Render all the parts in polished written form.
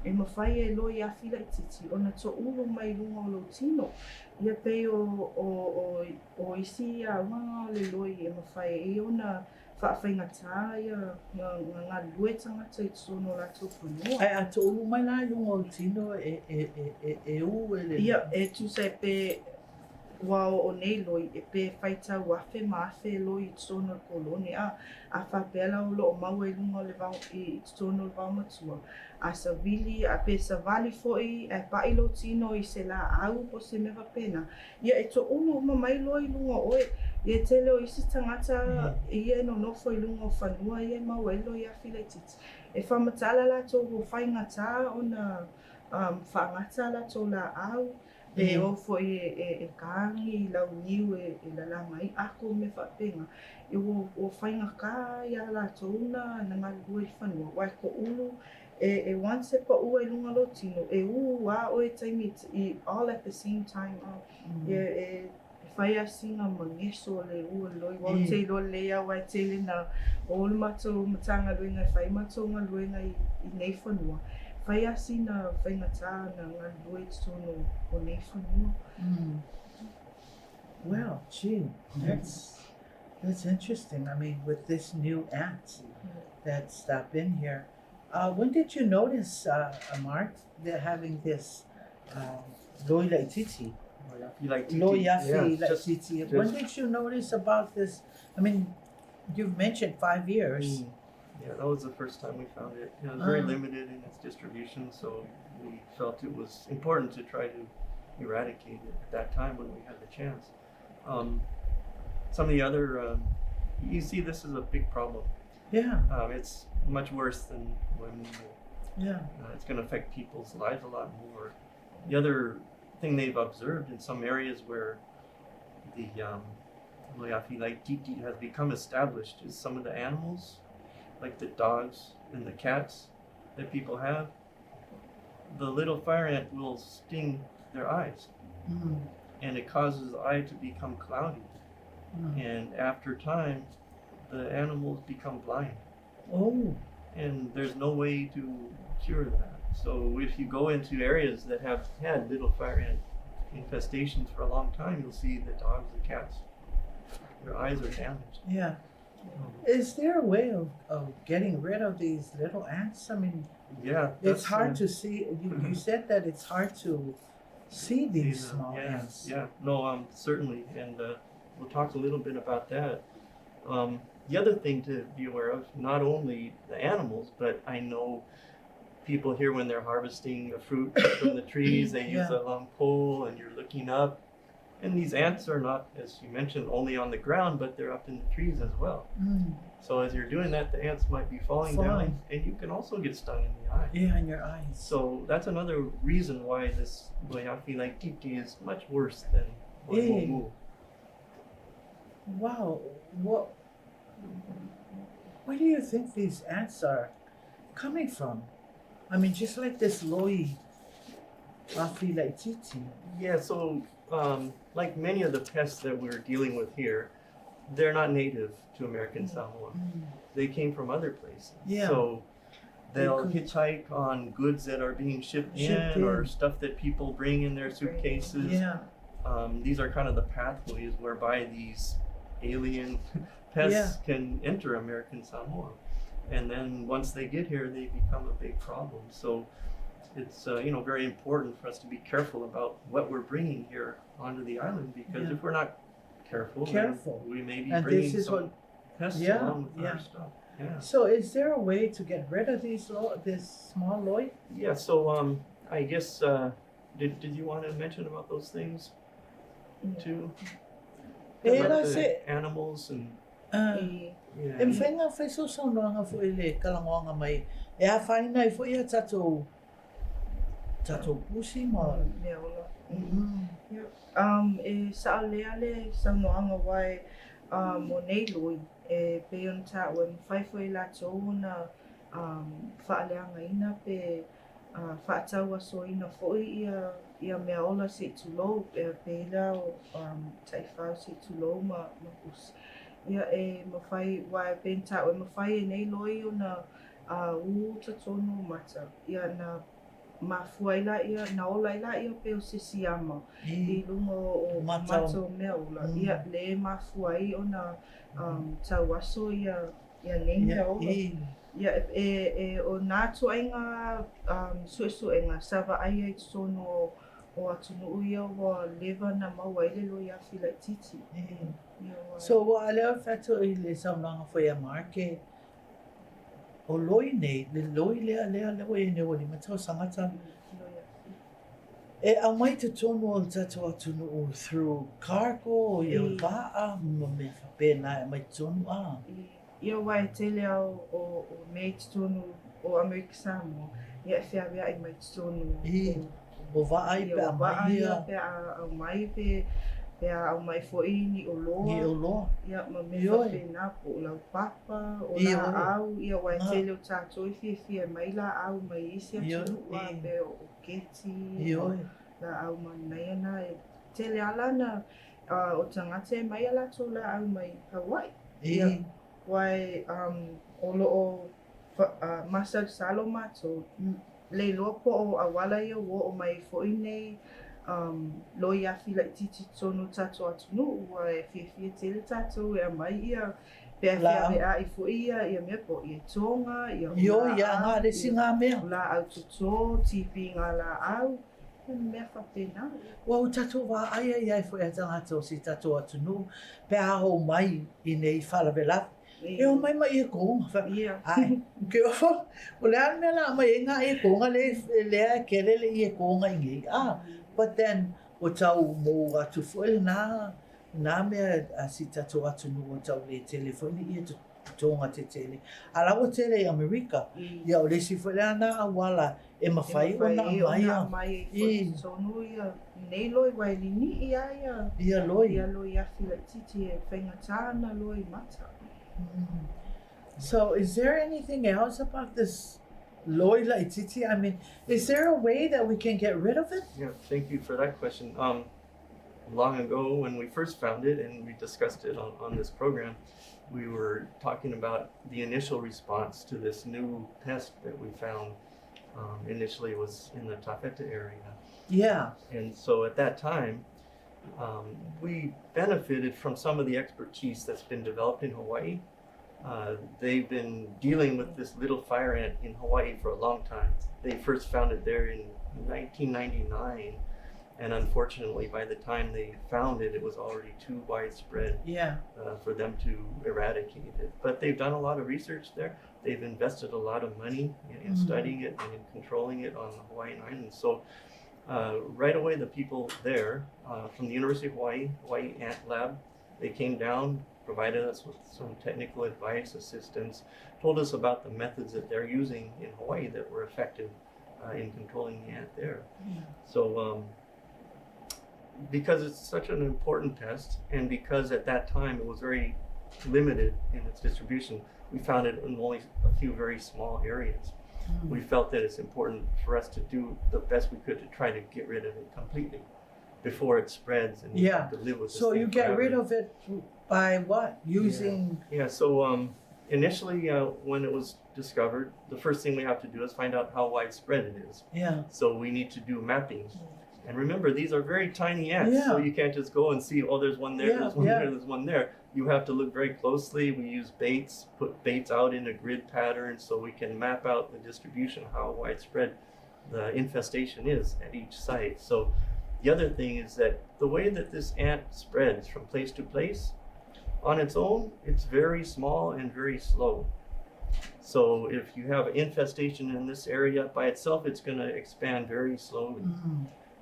e mawhai e loi a whila I titi o na to ulu mai lunga o lo tino. Ia pei o isi a wanga le loi e mawhai e ona whaawhaingatā ia ngā lue tangata I tsono la tō whanua. Ai a to ulu mai la lunga o tino e u ele. Ia e tu sai pe wao o nei loi e pe whaitau afe ma afe loi I tsono kolone a whapela o lo o mau e lunga le vau I tsono le vau matua. A sa vili a pe sa vali foi e pailo tino I se la au po se mewa pena. Ia e to unu ma mai loi lunga oe ia tele o isi tangata ia no nofo I lunga o whanua ia mau e loi a whila titi. E whamatala la tō ho whaingata o na whaangata la tō la au. Pe o foi e kāngi lau niu e la langa I ako me whapenga. I o whainga kā ia la tōna na ngā lua I whanua. Wai ko ulu e once pa ua I lunga lo tino. E a o e taimi I all at the same time. E whai a singa mangeso le ua loi. Wau te lo lea wai te le na o le mato matanga luenga whai mato ngā luenga I nei whanua. Whai a sina whaingatā na ngā lua I tōno o nei whanua. Well, gee, that's interesting. I mean, with this new ant that's been here. When did you notice, Mark, they're having this loi laititi? Loi yafi laititi. When did you notice about this? I mean, you've mentioned 5 years. Yeah, that was the first time we found it. It was very limited in its distribution, so we felt it was important to try to eradicate it at that time when we had the chance. Some of the other, you see this is a big problem. Yeah. It's much worse than when it's going to affect people's lives a lot more. The other thing they've observed in some areas where the loyafi laititi has become established is some of the animals, like the dogs and the cats that people have, the little fire ant will sting their eyes. And it causes the eye to become cloudy. And after time, the animals become blind. Oh. And there's no way to cure that. So if you go into areas that have had little fire ant infestations for a long time, you'll see the dogs and cats, their eyes are damaged. Yeah. Is there a way of getting rid of these little ants? I mean, it's hard to see. You said that it's hard to see these small ants. Yeah, no, certainly. And we'll talk a little bit about that. The other thing to be aware of, not only the animals, but I know people here when they're harvesting the fruit from the trees, they use a long pole and you're looking up. And these ants are not, as you mentioned, only on the ground, but they're up in the trees as well. So as you're doing that, the ants might be falling down, and you can also get stung in the eye. Yeah, in your eyes. So that's another reason why this loyafi laititi is much worse than mumu. Wow, where do you think these ants are coming from? I mean, just like this loyafi laititi. Yeah, so like many of the pests that we're dealing with here, they're not native to American Samoa. They came from other places. Yeah. So they'll hitchhike on goods that are being shipped in or stuff that people bring in their suitcases. Yeah. These are kind of the pathways whereby these alien pests can enter American Samoa. And then once they get here, they become a big problem. So it's very important for us to be careful about what we're bringing here onto the island, because if we're not careful, we may be bringing some pests along with our stuff. Yeah. So is there a way to get rid of this small loi? Yeah, so I guess, did you want to mention about those things too? About the animals and... E mwhainga whai so saunoanga fo ele kalangoanga mai. E a whainai fo ia tatou pusi ma. Mea ola. E sa alea le saunoanga wai mo nei loi. E pe on ta o mwhai fo e la tō na whaaleanga ina pe whaatau aso ina fo ia mea ola se tulo pe ila o taifau se tulo ma pusi. Ia e mawhai wai benta o mawhai e nei loi o na u tatono mata. Ia na mafua ila ia na ola ila ia pe o sisiama I lunga o matau mea ola ia le mafua I ona tau aso ia nenga ola ia o nā tuainga suesuenga sawa ai ai sono o atunuu ia wa lewa na maua ele lo ia whila titi. So wa alea whato I le saunanga whai a marke o loi nei, le loi lea lewa e ne wali matau sangata. E au mai te tono o tato atunuu through cargo o ia waa ma me whapena e mai tono a. Ia wai tele au o mei te tono o Amerika Samoa. Ia e whiawea I mai te tono. O vaai pe a mai ia. Pe au mai pe au mai fo'i ni o loa. Ni o loa. Ia ma me whapena po o lau papa o la au. Ia wai tele o tātou I whia mai la au mai isi atu ua pe o keti. La au manai ana e tele alana o tangata e mai ala tō la au mai Hawaii. Ia wai o loo Masa Salo mātou. Le loa po o awala ia wo o mai fo'i nei lo ia whila I titi tonu tato atunu ua e whiawhia tele tatou e mai ia pe a whiawea I fo'i ia mea po ia tonga ia ngā resi ngā mea. La au tuto, tipi ngā la au mea whapena. Wa o tato wa aia iai fo'i a tangata o si tato atunu pe a ho mai I nei whalawela. E o mai e konga. Ai, ke o le ane mea la mai e ngā e konga lea kere le I e konga I ngei. But then o tau mō atu fo'i nā mea a si tato atunu o tau le tele fo'i I e tonga te tele. A lawa tele I Amerika. Ia o le si fo'i le ana awala e mawhai o na mai a. Mai fo'i tonu ia nei loi wai lini ia. Ia loi. Ia loi a whila titi e whaingatana loi mata. So is there anything else about this loi laititi? I mean, is there a way that we can get rid of it? Yeah, thank you for that question. Long ago when we first found it and we discussed it on this program, we were talking about the initial response to this new pest that we found. Initially was in the Tafeta area. Yeah. And so at that time, we benefited from some of the expertise that's been developed in Hawaii. They've been dealing with this little fire ant in Hawaii for a long time. They first found it there in 1999, and unfortunately by the time they found it, it was already too widespread for them to eradicate it. But they've done a lot of research there. They've invested a lot of money in studying it and in controlling it on the Hawaiian Islands. So right away, the people there from the University of Hawaii Ant Lab, they came down, provided us with some technical advice, assistance, told us about the methods that they're using in Hawaii that were effective in controlling the ant there. So because it's such an important pest, and because at that time it was very limited in its distribution, we found it in only a few very small areas. We felt that it's important for us to do the best we could to try to get rid of it completely before it spreads and we have to live with this. So you get forever. rid of it by what? Using So initially when it was discovered, the first thing we have to do is find out how widespread it is. So we need to do mapping. And remember, these are very tiny ants, so you can't just go and see, oh, there's one there, there's one there, there's one there. You have to look very closely. We use baits, put baits out in a grid pattern so we can map out the distribution, how widespread the infestation is at each site. So the other thing is that the way that this ant spreads from place to place, on its own, it's very small and very slow. So if you have infestation in this area by itself, it's going to expand very slowly.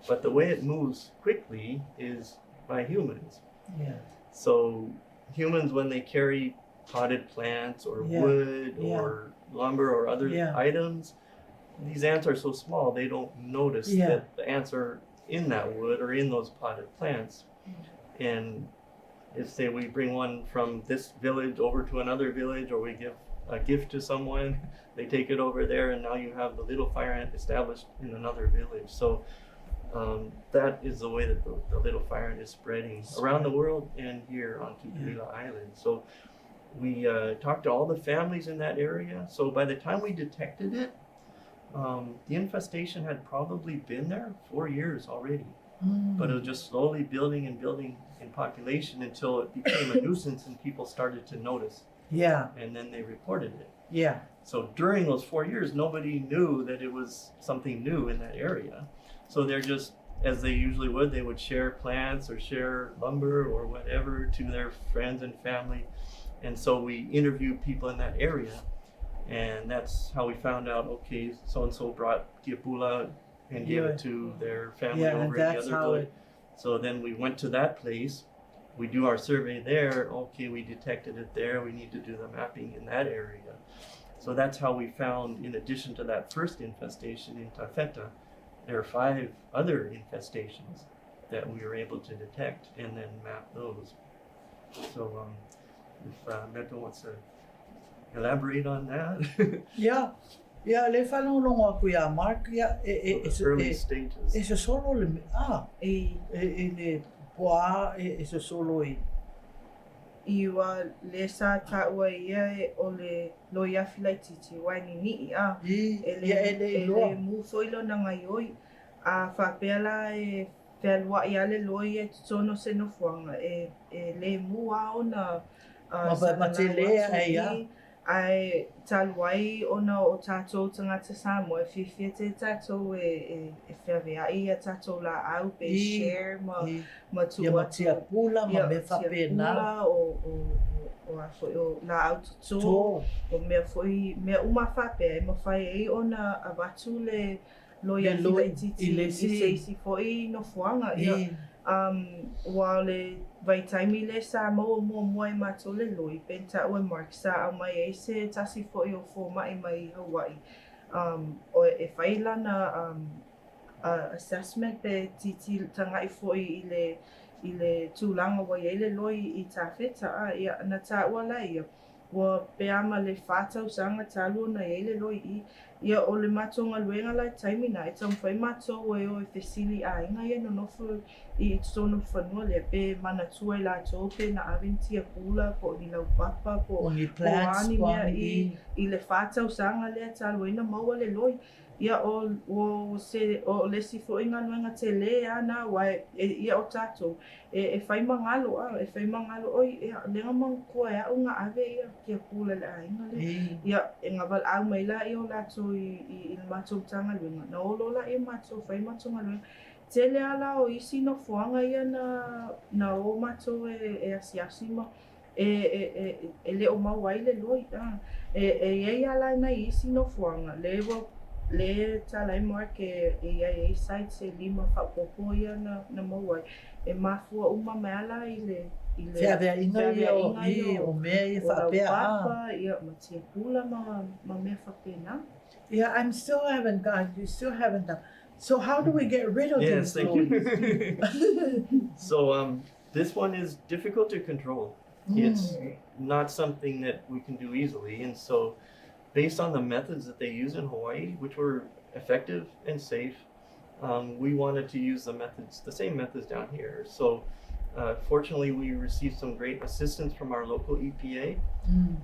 But the way it moves quickly is by humans. So humans, when they carry potted plants or wood or lumber or other items, these ants are so small they don't notice that the ants are in that wood or in those potted plants. And if say we bring one from this village over to another village, or we give a gift to someone, they take it over there, and now you have the little fire ant established in another village. So that is the way that the little fire ant is spreading around the world and here on Tupuila Island. So we talked to all the families in that area. So by the time we detected it, The infestation had probably been there 4 years already, Mm. but it was just slowly building and building in population until it became a nuisance and people started to notice, Yeah, and then they reported it. yeah. So during those 4 years, nobody knew that it was something new in that area. So they're just, as they usually would, they would share plants or share lumber or whatever to their friends and family. And so we interviewed people in that area, and that's how we found out, okay, so-and-so brought Kiapula and gave Yeah. it to their family Yeah, and over in the that's other how village. it, So then we went to that place, we do our survey there, okay, we detected it there, we need to do the mapping in that area. So that's how we found, in addition to that first infestation in Tafeta, there are 5 other infestations that we were able to detect and then map those. So if Beto wants to elaborate on that. yeah. Yeah, le whanonga aku ia Mark, ia, The early stages. e se solo le, E le poa, e se solo i, iwa le sa taua ia o le loia filaititi waini ni a. ia ele loa. mu soilo na ngai oi a whapela e whelua i ale loi e tono se no fuanga e le mu a ona Ma te lea e ia. ai taluai ona o tātou tangata Samoa e whiwhia te tātou e whiawea i a tātou la au pe share ma Ia ma tia pula, ma me whapena. o a foi o la au tutu Tō. o mea foi mea uma whapea e mawhai ei ona a watu le loia Le loi, filaititi i le i si. se isi foi no fuanga ia wa le vai taimi le sa mo mo e mato le loi penta o Mark sa au mai e se tasi foi o fo mai mai Hawaii o e faila na assessment pe titi tanga i foi i le tūlanga wa i le loi i Tawheta ia na tā ua la ia wa pe ama le whātau sanga tālua na i le loi ia o le matonga luenga lai taimi na e tamu whai matou e o e whesili a inga ia no nofu i tono whanua le pe mana tua i la tō pe na aventia pula po ni lau papa po Ongi plants, ani mea ongi. i le whātau sanga lea tāluena maua le loi ia o le sifo inga nuenga te le ana wa ia o tātou e whai mangalo e whai mangalo oi lenga mang kua ea unga ave ia kia pula le a inga le ia e ngā wal au mai la i o lātou i mātou tanga luenga na olo la i mātou whai mātou ngā luenga te le ala o isi no fuanga ia na o mātou e asiasi ma e le o mawai le loi e ala na isi no fuanga le talai Mark e site se lima whapopo ia na mawai e mafua uma meala i le Whiawea inga i o mea i whapea papa ia ma tia pula ma mea whapena. Yeah, I'm still haven't got, you still haven't done. So how do we get rid of Yes, these thank loads? you. So this one is difficult to control. It's not something that we can do easily, and so based on the methods that they use in Hawaii, which were effective and safe, we wanted to use the same methods down here. So fortunately, we received some great assistance from our local EPA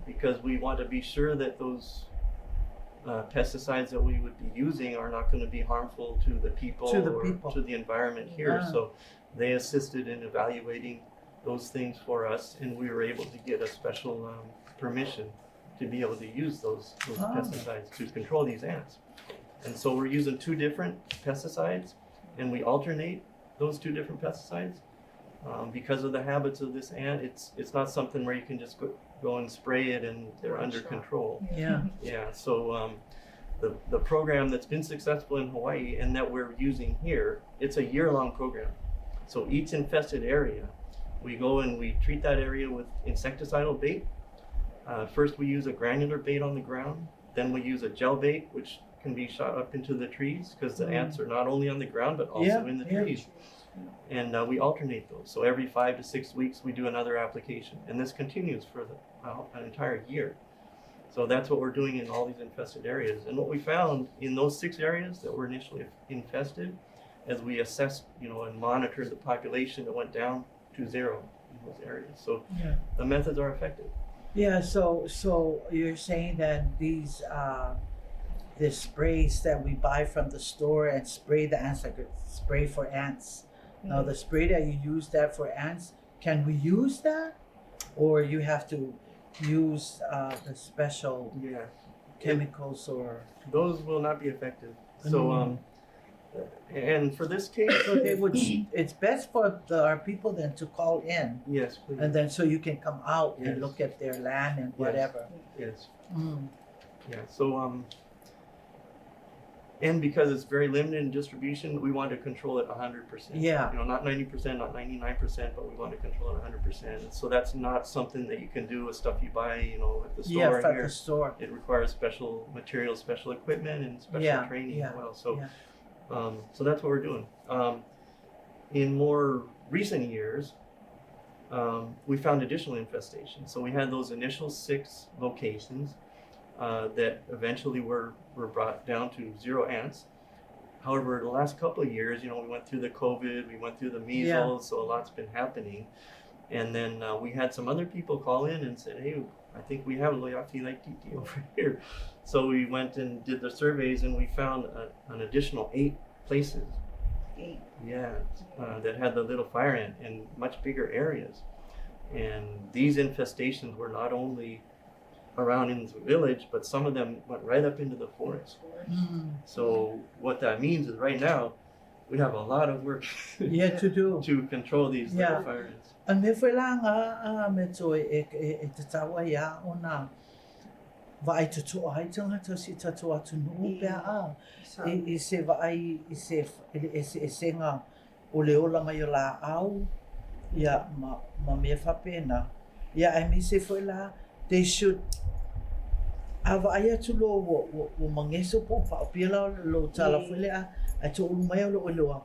because we want to be sure that those pesticides that we would be using are not going to be harmful to the people or to the environment here. Yeah. So they assisted in evaluating those things for us, and we were able to get a special permission to be able to use those pesticides to control these ants. And so we're using 2 different pesticides, and we alternate those 2 different pesticides. Because of the habits of this ant, it's not something where you can just go and spray it and they're under control. Yeah. Yeah, so the program that's been successful in Hawaii and that we're using here, it's a year-long program. So each infested area, we go and we treat that area with insecticidal bait. First we use a granular bait on the ground, then we use a gel bait, which can be shot up into the trees because the ants are not only on the ground but also in the trees. And we alternate those. So every 5 to 6 weeks we do another application, and this continues for an entire year. So that's what we're doing in all these infested areas. And what we found in those 6 areas that were initially infested, as we assessed, and monitored the population, that went down to 0 in those areas. So the methods are effective. Yeah, so you're saying that these there's sprays that we buy from the store and spray the ants, like a spray for ants. Now the spray that you use that for ants, can we use that, or you have to use the special chemicals or? Those will not be effective. So and for this case, So they would. It's best for our people then to call in, yes, please. and then so you can come out Yes. and look at their land and whatever. Yes. Mm. Yeah. So and because it's very limited in distribution, we want to control it 100%. Yeah. You know, not 90%, not 99%, but we want to control it 100%. So that's not something that you can do with stuff you buy, you know, at the store. Yeah, at here. the store. It requires special materials, special equipment, and special training as well. So, so that's what we're doing. In more recent years, we found additional infestations. So we had those initial 6 locations that eventually were brought down to 0 ants. However, the last couple of years, you know, we went through the COVID, we went through the measles, so a lot's been happening. And then we had some other people call in and said, hey, I think we have Loyafi like TT over here. So we went and did the surveys, and we found an additional 8 places. 8. Yeah, that had the little fire ant in much bigger areas. And these infestations were not only around in the village, but some of them went right up into the forest. Mm. So what that means is right now we have a lot of work To do. to control these little fire ants. An me whai la ngā me toi e te tawa ia o nā waai tutu ai tangata si tatu atu nuu pia I se waai I se ngā o le ola mai o la au ia ma mea whapena ia ai me se whai la they should a waai atu lo o mangeso po whaopia la lo tala whele a to ulu mai o lo loa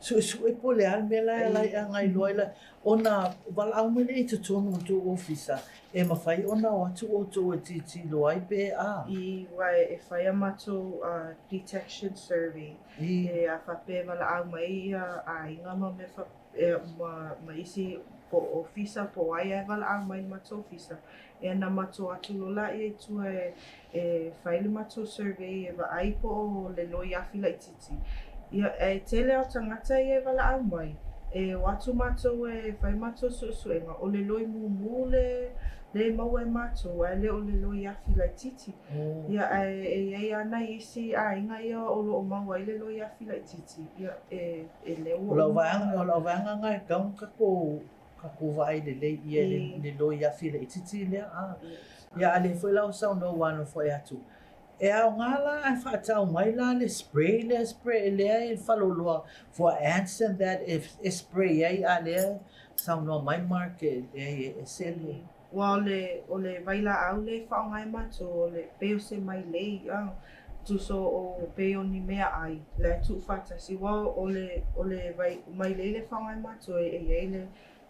so e po le al me la a ngai loa la ona wala au mele I te tonu tu ofisa e mawhai ona o atu o tō e titi lo ai pe I wai e whai a mato detection survey e a whape wala au mai a inga ma me ma isi po ofisa po ai e wala au mai mato ofisa e na mato atu lola e tu e whaile mato survey e wa ai po o le loi afi lai titi ia e tele o tangata e wala au mai e watu mato e whai mato suenga o le loi mumu le mau e mato e le o le loi afi lai titi ia e ana isi a inga ia o lo o mau ai le loi afi lai titi ia e le o la vanga ngai kaung kako vai le ia le loi afi lai titi le ia ale foi la o sau no wano foi atu e au ngala ai whaatau mai la le spray le e whaloloa for ants and that if spray ai a le sau no mai mark e sele Wa o le vaila au le whaongai mato o le peo se mai lei tu so o peo ni mea ai le tu whatasi wa o le mai lei le whaongai mato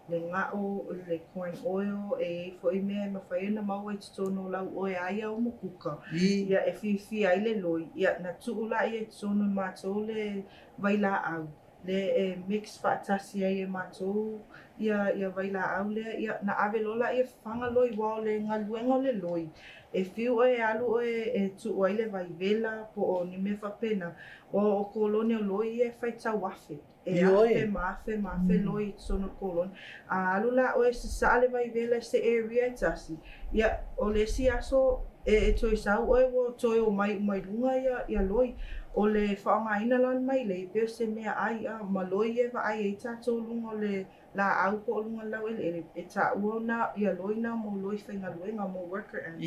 le ngā o le corn oil e foi mea ma whai na mau e titono lau oe ai au mokuka ia e whiwhi ai le loi ia na tuula i e titono mato le vaila au le e mix whaatasi ai e mato ia vaila au le ia na ave lola ia whanga loi wa o le ngaluenga o le loi e whiu e alu e tu ai le vai vela po o ni me whapena o kolone o loi e whaitau afe e mafe loi sono kolon a alu la o e sa le vai vela se area tasi ia o le si aso e toi sau o e wo toi o mai lunga ia loi o le whaongaina lan mai le peo se mea ai ma loi e wa ai e tato lunga o le la au po lunga lau e ta ua na ia loi na mo loi whainga luenga mo worker ants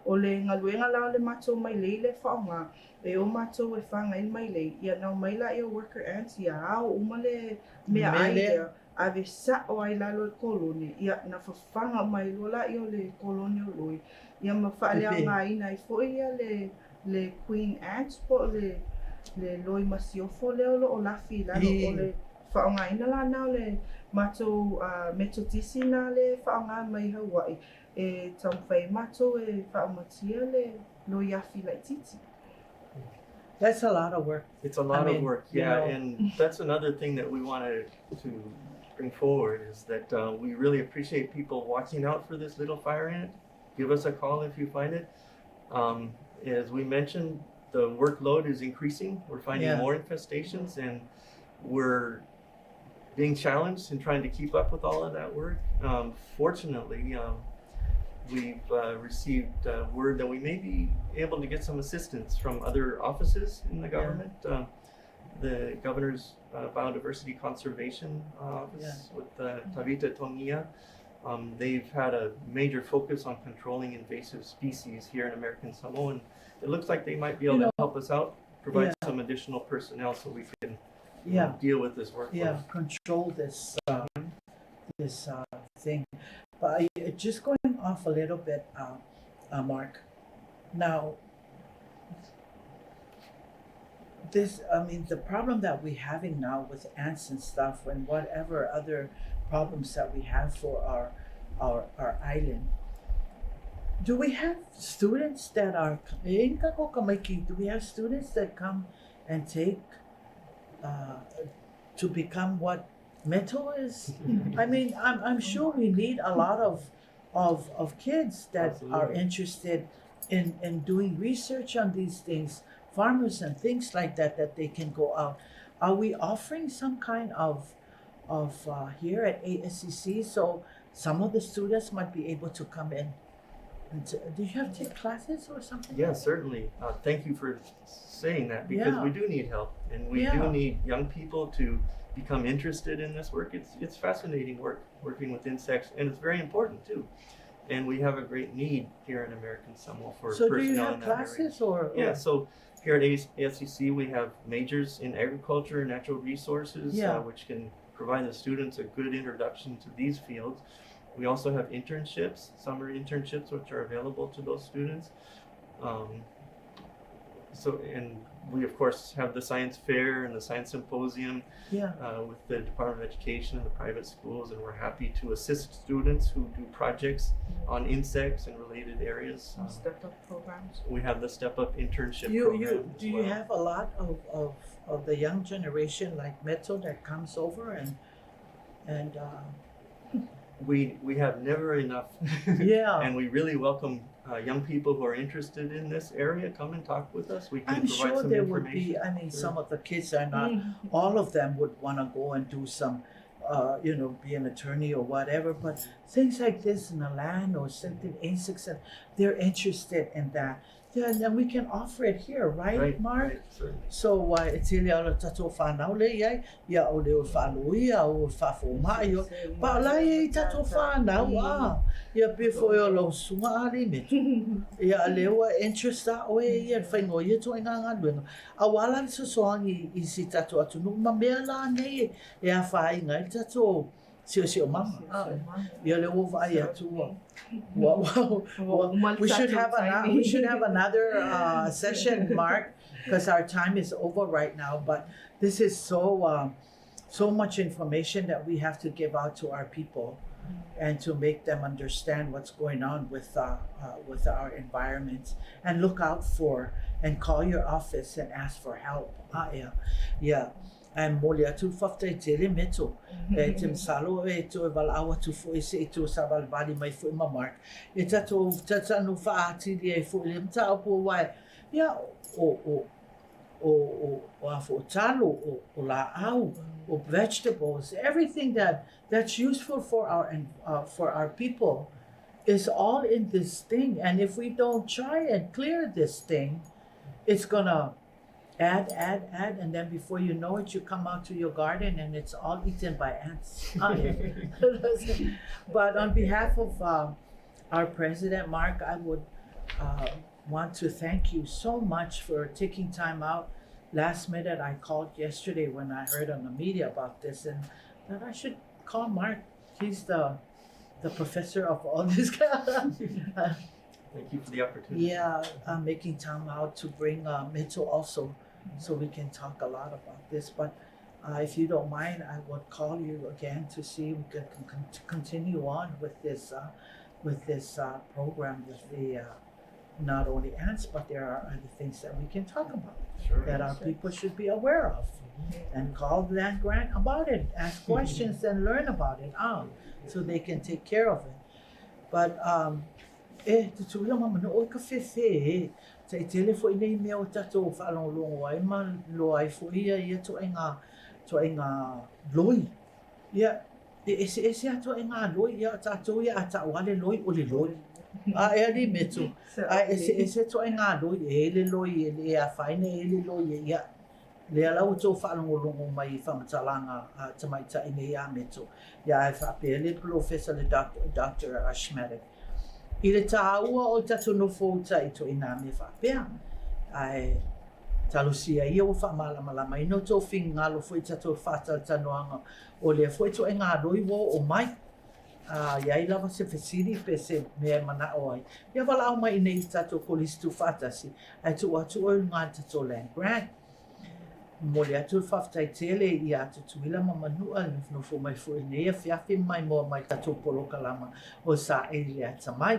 o le ngaluenga lau le mato mai le whaonga e o mato e whangain mai le ia nau mai la i o worker ants ia au uma le mea ai ia ave sa o ai lalo e kolone ia na whawhanga mai lola i o le kolone o loi ia ma whaalea ngā ina i fo ia le queen ants po le loi masiofo leo lo o lafi lalo o le whaongaina la nao le mato metotisi na le whaonga mai Hawaii e taumwhai mato e whaomatia le loi afi lai titi. That's a lot of work. It's a lot of work, yeah, and that's another thing that we wanted to bring forward is that we really appreciate people watching out for this little fire ant. Give us a call if you find it. As we mentioned, the workload is increasing. We're finding Yeah. more infestations, and we're being challenged in trying to keep up with all of that work. Fortunately, we've received word that we may be able to get some assistance from other offices in the government. The governor's biodiversity conservation office with Tavita Tongia. They've had a major focus on controlling invasive species here in American Samoa, and it looks like they might be able to help us out, provide some additional personnel so we can deal with this workload. Yeah, control this thing. But just going off a little bit, Mark. Now, the problem that we're having now with ants and stuff, and whatever other problems that we have for our island. Do we have students that are? Do we have students that come and take to become what Meto is? I mean, I'm sure we need a lot of kids that are interested in doing research on these things, farmers and things like that they can go out. Are we offering some kind of here at ASCC, so some of the students might be able to come in? And do you have to take classes or something? Yeah, certainly. Thank you for saying that, because we do need help, and we do need young people to become interested in this work. It's fascinating work, working with insects, and it's very important too. And we have a great need here in American Samoa for personnel in that area. So do you have classes or? Yeah, so here at ASCC we have majors in agriculture and natural resources, which can provide the students a good introduction to these fields. We also have internships, summer internships, which are available to those students. And we of course have the science fair and the science symposium with the Department of Education and the private schools, and we're happy to assist students who do projects on insects and related areas. Step up programs. We have the Step Up internship program. Do you have a lot of the young generation like Meto that comes over and we have never enough. And we really welcome young people who are interested in this area. Come and talk with us. We can I'm provide sure some there information. would be, I mean, some of the kids are not, all of them would want to go and do some, be an attorney or whatever, but things like this in the land or something, insects, and they're interested in that. Yeah, and we can offer it here, right, Mark? Right, certainly. So it's really all tato whanau le iai, ia o leo whaluia o whafomai o, pa la i tato whanau ia befo o lo sunga ali metu. Ia lewa interest a oe ia whaingo ia to inga ngaluenga. A wala so soangi i si tato atunu, ma mea la nei ia whainga i tato sio mama. Ia lewa vai atua. Wow. We should have another session, Mark, because our time is over right now. But this is so much information that we have to give out to our people, and to make them understand what's going on with our environments, and look out for and call your office and ask for help. Yeah. And molia tu fafte tele meto tim salo to valawa tu fo ise to sabal bali mai fo Mark eta to tatanu fa ati di fo lim ta po wa ya o afo talo o la au o vegetables, everything that's useful for our people is all in this thing. And if we don't try and clear this thing, it's gonna add, and then before you know it, you come out to your garden and it's all eaten by ants. But on behalf of our president, Mark, I would want to thank you so much for taking time out. Last minute, I called yesterday when I heard on the media about this, and that I should call Mark. He's the professor of all this. Thank you for the opportunity. Yeah, making time out to bring Meto also, so we can talk a lot about this. But if you don't mind, I would call you again to see if we can continue on with this program with the not only ants, but there are other things that we can talk about that our people should be aware of, and call land grant about it, ask questions and learn about it, so they can take care of it. But te tūla mama no o ka whewhe ta I tele fo I nei mea o tatou whaalongo ai ma lo ai fo ia to ai ngā loi. Ia, ese ato ai ngā loi, ia tatou ia ata wale loi o le loi. A ea li metu, a ese to ai ngā loi, e le loi, e a whaine e le loi, ia. Le ala o tō whaalongo mai whamatalanga tamaita I nei a metu. Ia e whapea le professor le Dr. Ashmatic. I le tāua o tatou no fōta I to ina me whapea. Ai talusia ia o whamalama I no tō whingalo fo I tatou whātal tanoanga o le fo I to ngā roi wo o mai. Ia I lava se whesiri pe se mea mana o ai. Ia wala au mai I nei tatou kolistu whātasi. Ai tu atu o ngā tatou land grant. Mo le atu whaftai tele I atu tuila mamanua no fo mai fo I nei a whiawhi mai mo mai tatou polo kalama o sa e le ata mai.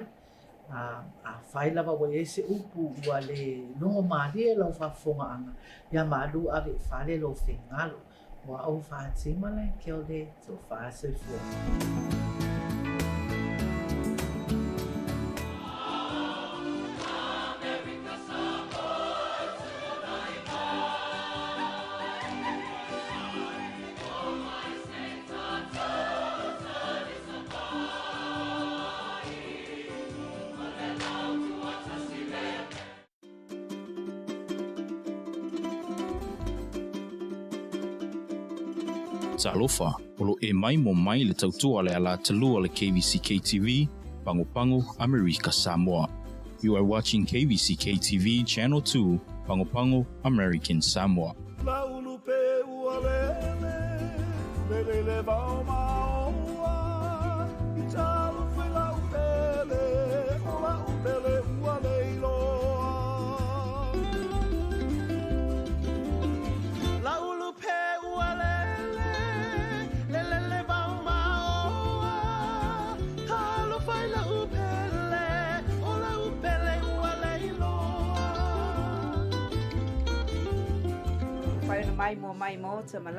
A whai lava wa e se upu ua le longo maria lau whafonga anga. Ia malu ave whale lo whengalo. Wa au whaatima le ke o le to whaasoi fua. Talofa, olo e mai mo mai le tautua le ala talua le KVZKTV, Pango America Samoa. You are watching KVZKTV Channel 2, Pango American Samoa. Mai mo te